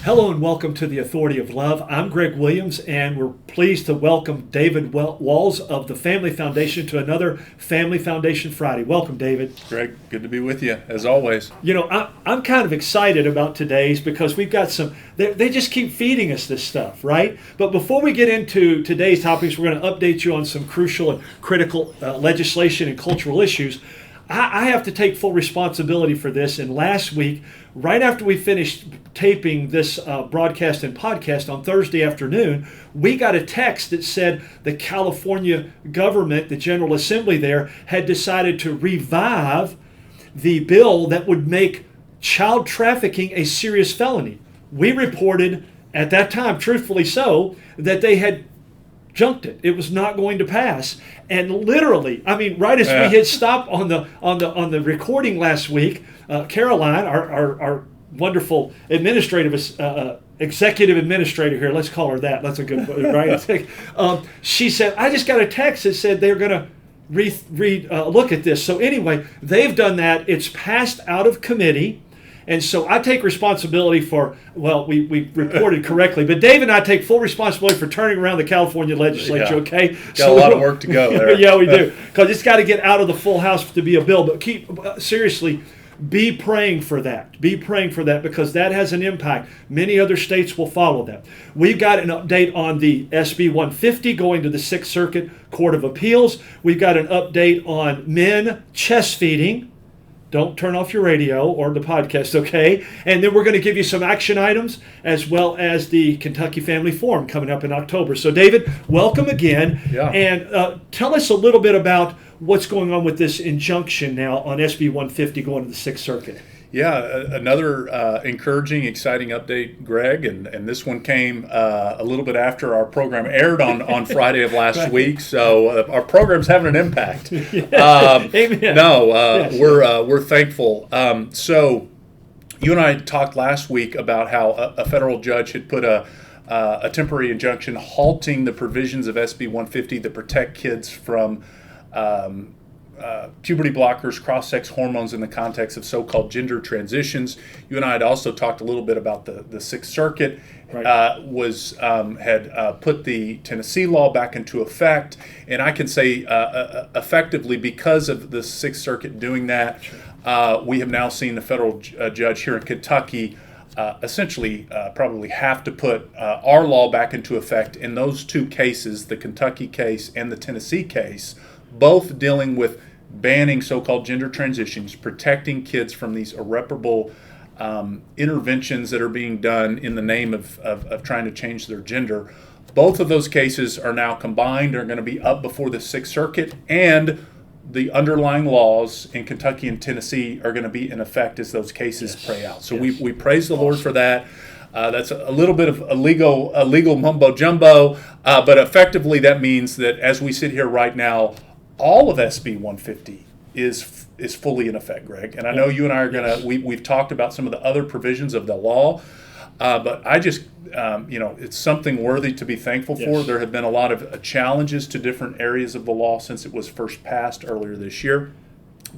Hello and welcome to the Authority of Love. I'm Greg Williams, and we're pleased to welcome David Walls of the Family Foundation to another Family Foundation Friday. Welcome, David. Greg, good to be with you, as always. You know, I'm kind of excited about today's because we've got they just keep feeding us this stuff, right? But before we get into today's topics, we're going to update you on some crucial and critical legislation and cultural issues. I have to take full responsibility for this. And last week, right after we finished taping this broadcast and podcast on Thursday afternoon, we got a text that said the California government, the General Assembly there, had decided to revive the bill that would make child trafficking a serious felony. We reported at that time, truthfully so, that they had junked it. It was not going to pass. And literally, I mean, right as we hit stop on the recording last week, Caroline, our wonderful executive administrator here, let's call her that. That's a good word, right? She said, I just got a text that said they're going to look at this. So anyway, they've done that. It's passed out of committee. And so I take responsibility for, well, we reported correctly, but Dave and I take full responsibility for turning around the California legislature, okay? Got a lot of work to go there. Yeah, we do, because it's got to get out of the full House to be a bill. But seriously, be praying for that. Be praying for that, because that has an impact. Many other states will follow that. We've got an update on the SB 150 going to the Sixth Circuit Court of Appeals. We've got an update on men chest feeding. Don't turn off your radio or the podcast, okay? And then we're going to give you some action items, as well as the Kentucky Family Forum coming up in October. So, David, welcome again. Yeah. And tell us a little bit about what's going on with this injunction now on SB 150 going to the Sixth Circuit. Yeah, another encouraging, exciting update, Greg, and this one came a little bit after our program aired on Friday of last week, so our program's having an impact. Amen. Yes. We're thankful. So you and I talked last week about how a federal judge had put a temporary injunction halting the provisions of SB 150 that protect kids from puberty blockers, cross-sex hormones in the context of so-called gender transitions. You and I had also talked a little bit about the Sixth Circuit right. Had put the Tennessee law back into effect, and I can say effectively because of the Sixth Circuit doing that, we have now seen the federal judge here in Kentucky essentially probably have to put our law back into effect in those two cases, the Kentucky case and the Tennessee case, both dealing with banning so-called gender transitions, protecting kids from these irreparable interventions that are being done in the name of trying to change their gender. Both of those cases are now combined, are going to be up before the Sixth Circuit, and the underlying laws in Kentucky and Tennessee are going to be in effect as those cases play out. So we praise the Lord for that. That's a little bit of a legal mumbo jumbo, but effectively that means that as we sit here right now, all of SB 150 is fully in effect, Greg. And I know you and I are going to, we've talked about some of the other provisions of the law, but I just, it's something worthy to be thankful for. There have been a lot of challenges to different areas of the law since it was first passed earlier this year.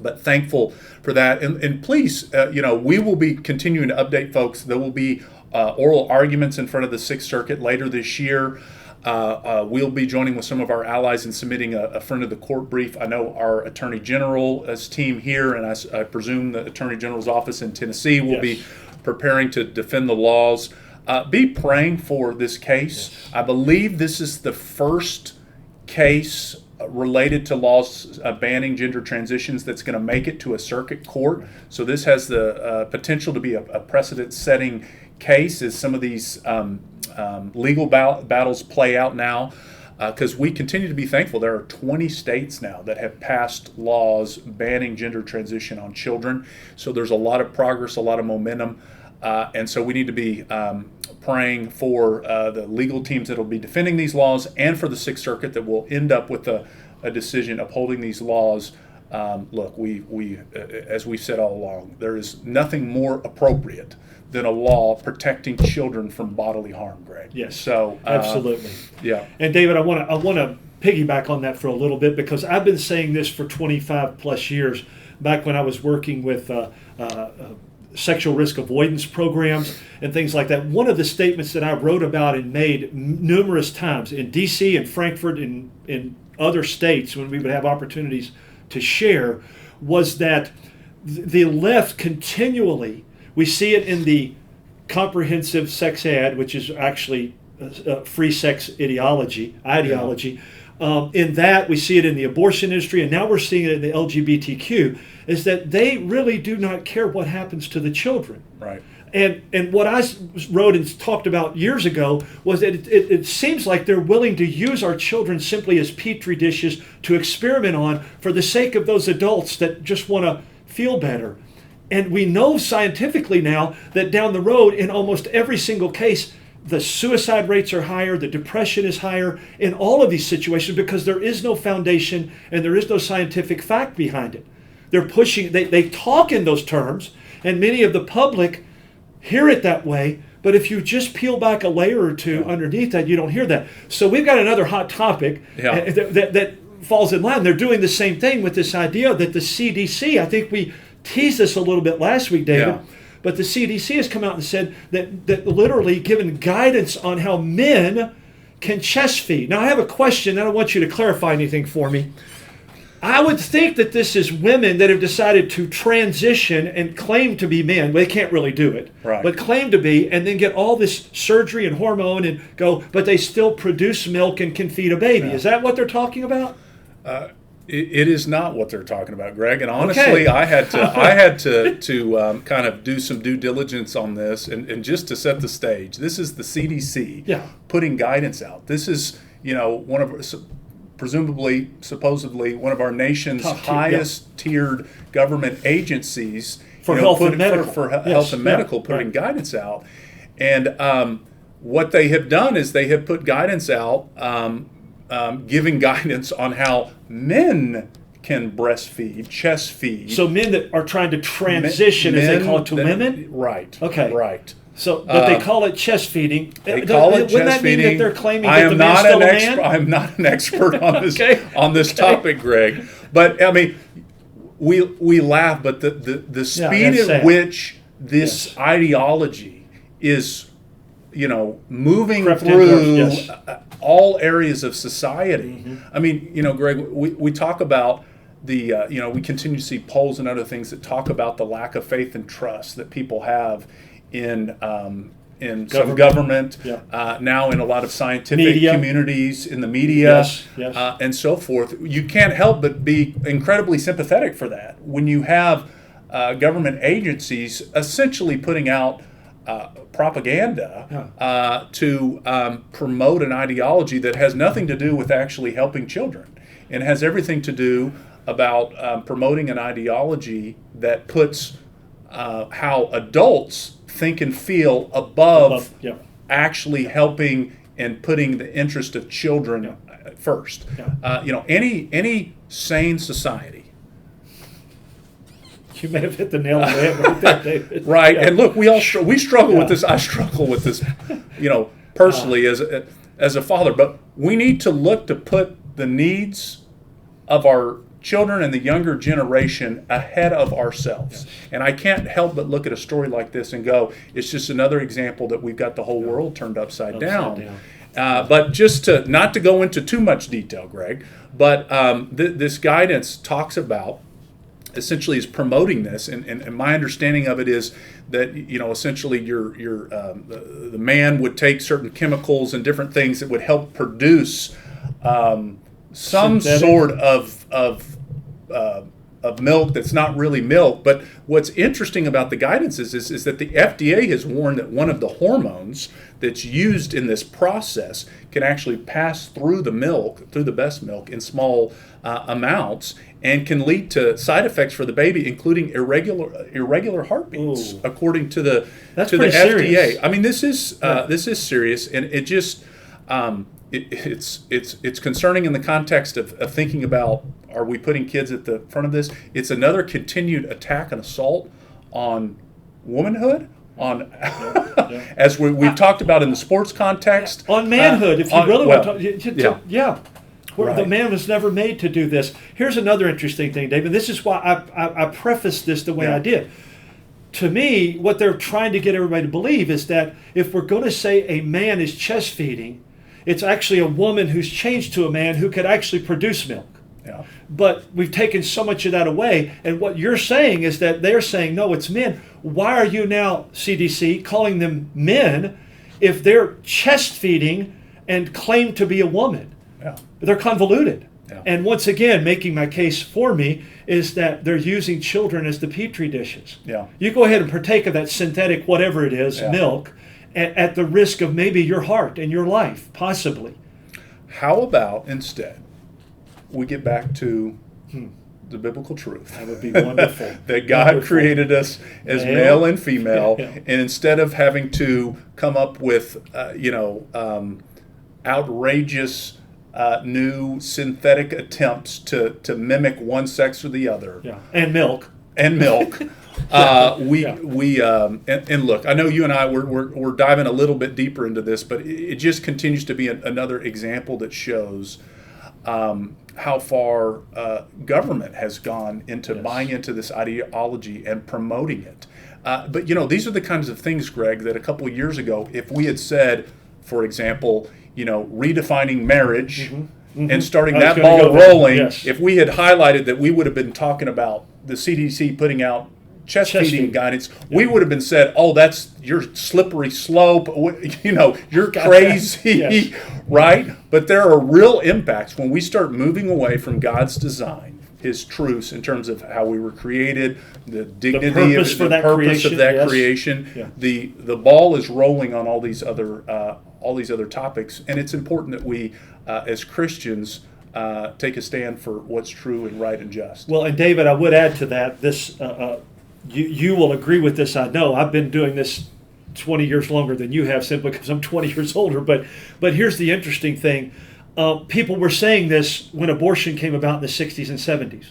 But thankful for that. And please, we will be continuing to update folks. There will be oral arguments in front of the Sixth Circuit later this year. We'll be joining with some of our allies in submitting a friend of the court brief. I know our Attorney General's team here, and I presume the Attorney General's office in Tennessee will be preparing to defend the laws. Be praying for this case. Yes. I believe this is the first case related to laws banning gender transitions that's going to make it to a circuit court. So this has the potential to be a precedent-setting case as some of these legal battles play out now, because we continue to be thankful. There are 20 states now that have passed laws banning gender transition on children. So there's a lot of progress, a lot of momentum, and so we need to be praying for the legal teams that will be defending these laws, and for the Sixth Circuit that will end up with a decision upholding these laws. Look, we as we've said all along, there is nothing more appropriate than a law protecting children from bodily harm, Greg. Yes. So absolutely. Yeah. And David, I want to piggyback on that for a little bit, because I've been saying this for 25 plus years. Back when I was working with sexual risk avoidance programs and things like that. One of the statements that I wrote about and made numerous times in D.C. and Frankfurt and in other states when we would have opportunities to share was that the left continually, we see it in the comprehensive sex ed, which is actually free sex ideology. In that, we see it in the abortion industry, and now we're seeing it in the LGBTQ, is that they really do not care what happens to the children. Right. And what I wrote and talked about years ago was that it seems like they're willing to use our children simply as petri dishes to experiment on for the sake of those adults that just want to feel better. And we know scientifically now that down the road, in almost every single case, the suicide rates are higher, the depression is higher in all of these situations because there is no foundation and there is no scientific fact behind it. They're pushing, they talk in those terms, and many of the public hear it that way, but if you just peel back a layer or two underneath that, you don't hear that. So we've got another hot topic that falls in line. They're doing the same thing with this idea that the CDC, I think we teased this a little bit last week, David, but the CDC has come out and said that literally given guidance on how men can chest feed. Now I have a question, I don't want you to clarify anything for me. I would think that this is women that have decided to transition and claim to be men. They can't really do it, but claim to be, and then get all this surgery and hormone and go, but they still produce milk and can feed a baby. Is that what they're talking about? It is not what they're talking about, Greg. And honestly, I had to kind of do some due diligence on this, and just to set the stage. This is the CDC putting guidance out. This is one of supposedly one of our nation's highest tiered government agencies for health and medical, health and medical, putting guidance out. And what they have done is they have put guidance out, giving guidance on how men can breastfeed, chest feed. So men that are trying to transition, as they call it, to women? Right. Okay. Right. So, but they call it chest feeding. They call it chest feeding. Wouldn't that mean that they're claiming that the man's still a man? I'm not an expert on this on this topic, Greg. But I mean, we laugh, but the speed at which this ideology is, moving through all areas of society. I mean, Greg, we talk about the we continue to see polls and other things that talk about the lack of faith and trust that people have in some government, now in a lot of scientific communities, in the media, and so forth. You can't help but be incredibly sympathetic for that when you have government agencies essentially putting out propaganda to promote an ideology that has nothing to do with actually helping children, and has everything to do about promoting an ideology that puts how adults think and feel above actually helping and putting the interest of children first. Any sane society. You may have hit the nail on the head right there, David. Right, and look, we struggle with this. I struggle with this, personally as a father. But we need to look to put the needs of our children and the younger generation ahead of ourselves. And I can't help but look at a story like this and go, it's just another example that we've got the whole world turned upside down. But just not to go into too much detail, Greg, but this guidance talks about, essentially is promoting this, and my understanding of it is that essentially the man would take certain chemicals and different things that would help produce some sort of milk that's not really milk. But what's interesting about the guidance is that the FDA has warned that one of the hormones that's used in this process can actually pass through the milk, through the breast milk, in small amounts, and can lead to side effects for the baby, including irregular heartbeats, according to the FDA. Serious. I mean, this is serious, and it just it's concerning in the context of thinking about, are we putting kids at the front of this? It's another continued attack and assault on womanhood, on as we've talked about in the sports context, on manhood. If you really want to, where the man was never made to do this. Here's another interesting thing, David. This is why I prefaced this the way I did. to me, what they're trying to get everybody to believe is that if we're going to say a man is chest feeding, it's actually a woman who's changed to a man who could actually produce milk. Yeah. But we've taken so much of that away. And what you're saying is that they're saying, no, it's men. Why are you now, CDC, calling them men if they're chest feeding and claim to be a woman? Yeah. They're convoluted. Yeah. And once again, making my case for me is that they're using children as the petri dishes. Yeah. You go ahead and partake of that synthetic, whatever it is, milk, at the risk of maybe your heart and your life, possibly. How about instead we get back to the biblical truth? That would be wonderful. That God created us as male and female, Yeah. and instead of having to come up with, outrageous new synthetic attempts to mimic one sex or the other, And milk. and look, I know you and I we're diving a little bit deeper into this, but it just continues to be another example that shows how far government has gone into buying into this ideology and promoting it. But these are the kinds of things, Greg, that a couple of years ago, if we had said, for example, redefining marriage and starting that ball rolling, if we had highlighted that, we would have been talking about the CDC putting out chest feeding guidance, we would have been said, oh, that's your slippery slope, you're crazy, right? But there are real impacts when we start moving away from God's design, His truths in terms of how we were created, the dignity, the purpose of that creation. Yeah. The ball is rolling on all these other topics, and it's important that we, as Christians, take a stand for what's true and right and just. Well, and David, I would add to that, this you will agree with this, I know. I've been doing this 20 years longer than you have, simply because I'm 20 years older. But here's the interesting thing. People were saying this when abortion came about in the 60s and 70s,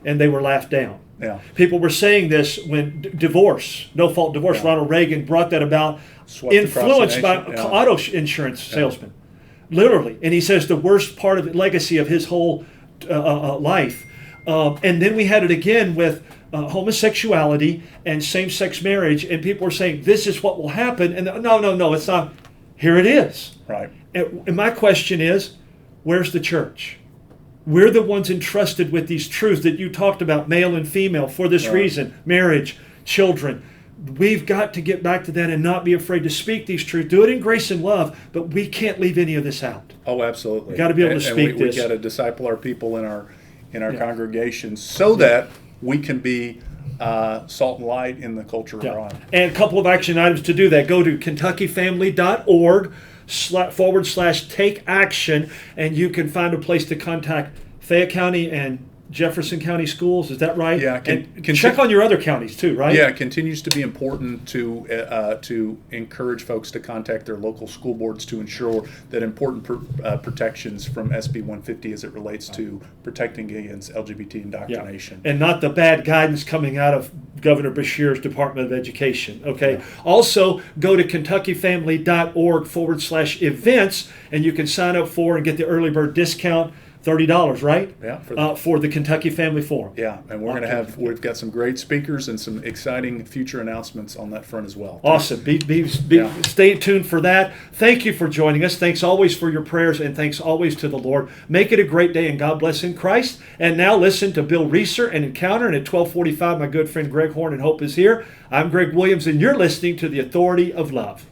and they were laughed down. Yeah. People were saying this when divorce, no-fault divorce, Ronald Reagan brought that about, influenced by auto insurance salesmen, literally. And he says the worst part of the legacy of his whole life. And then we had it again with homosexuality and same-sex marriage, and people were saying, this is what will happen. And no, it's not. Here it is. Right. And my question is, where's the church? We're the ones entrusted with these truths that you talked about, male and female, for this reason, marriage, children. We've got to get back to that and not be afraid to speak these truths. Do it in grace and love, but we can't leave any of this out. Oh, absolutely. We've got to be able to speak this. We've got to disciple our people in our congregations so that we can be salt and light in the culture we're on. And a couple of action items to do that. Go to KentuckyFamily.org/take action, and you can find a place to contact Fayette County and Jefferson County schools. Is that right? Yeah. And check on your other counties too, right? Yeah, it continues to be important to encourage folks to contact their local school boards to ensure that important protections from SB 150 as it relates to protecting against LGBT indoctrination. And not the bad guidance coming out of Governor Beshear's Department of Education. Okay. Yeah. Also, go to KentuckyFamily.org/events, and you can sign up for and get the early bird discount. $30, right? Yeah. For the Kentucky Family Forum. Yeah, and we've got some great speakers and some exciting future announcements on that front as well. Awesome. Stay tuned for that. Thank you for joining us. Thanks always for your prayers, and thanks always to the Lord. Make it a great day, and God bless in Christ. And now listen to Bill Reeser and Encounter, and at 12:45, my good friend Greg Horn and Hope is here. I'm Greg Williams, and you're listening to The Authority of Love.